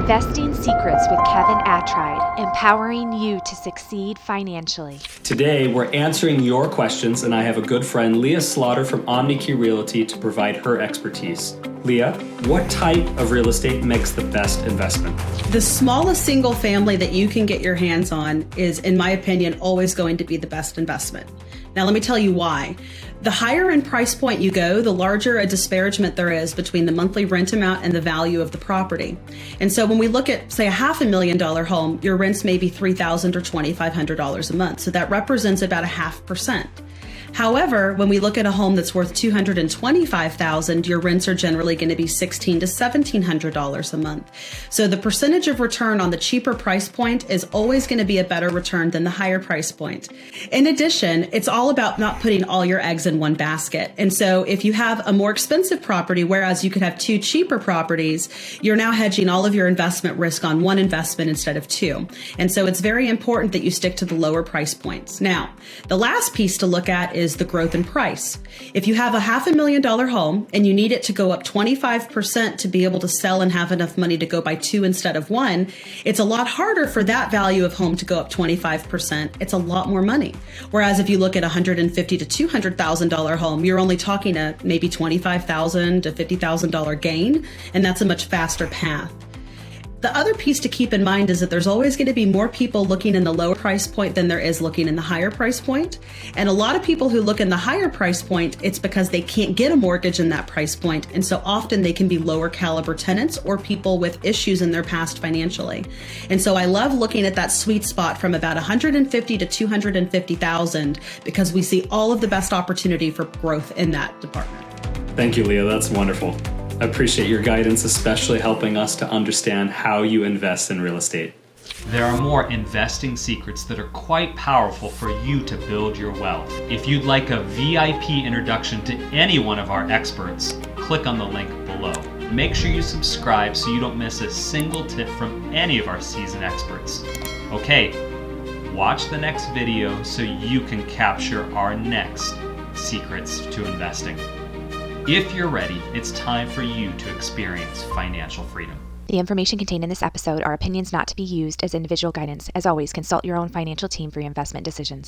Investing Secrets with Kevin Attride, empowering you to succeed financially. Today, we're answering your questions, and I have a good friend, Leah Slaughter from Omnikey Realty, to provide her expertise. Leah, what type of real estate makes the best investment? The smallest single family that you can get your hands on is, in my opinion, always going to be the best investment. Now, let me tell you why. The higher in price point you go, the larger a disparagement there is between the monthly rent amount and the value of the property. And so when we look at, say, a $500,000 home, your rents may be $3,000 or $2,500 a month. So that represents about 0.5%. However, when we look at a home that's worth $225,000, your rents are generally going to be $1,600 to $1,700 a month. So the percentage of return on the cheaper price point is always going to be a better return than the higher price point. In addition, it's all about not putting all your eggs in one basket. And so if you have a more expensive property, whereas you could have two cheaper properties, you're now hedging all of your investment risk on one investment instead of two. And so it's very important that you stick to the lower price points. Now, the last piece to look at is the growth in price. If you have a $500,000 home and you need it to go up 25% to be able to sell and have enough money to go buy two instead of one, it's a lot harder for that value of home to go up 25%. It's a lot more money. Whereas if you look at a $150,000 to $200,000 home, you're only talking a maybe $25,000 to $50,000 gain, and that's a much faster path. The other piece to keep in mind is that there's always going to be more people looking in the lower price point than there is looking in the higher price point. And a lot of people who look in the higher price point, it's because they can't get a mortgage in that price point. And so often they can be lower caliber tenants or people with issues in their past financially. And so I love looking at that sweet spot from about $150,000 to $250,000 because we see all of the best opportunity for growth in that department. Thank you, Leah. That's wonderful. I appreciate your guidance, especially helping us to understand how you invest in real estate. There are more investing secrets that are quite powerful for you to build your wealth. If you'd like a VIP introduction to any one of our experts, click on the link below. Make sure you subscribe so you don't miss a single tip from any of our seasoned experts. Okay, watch the next video so you can capture our next secrets to investing. If you're ready, it's time for you to experience financial freedom. The information contained in this episode are opinions not to be used as individual guidance. As always, consult your own financial team for your investment decisions.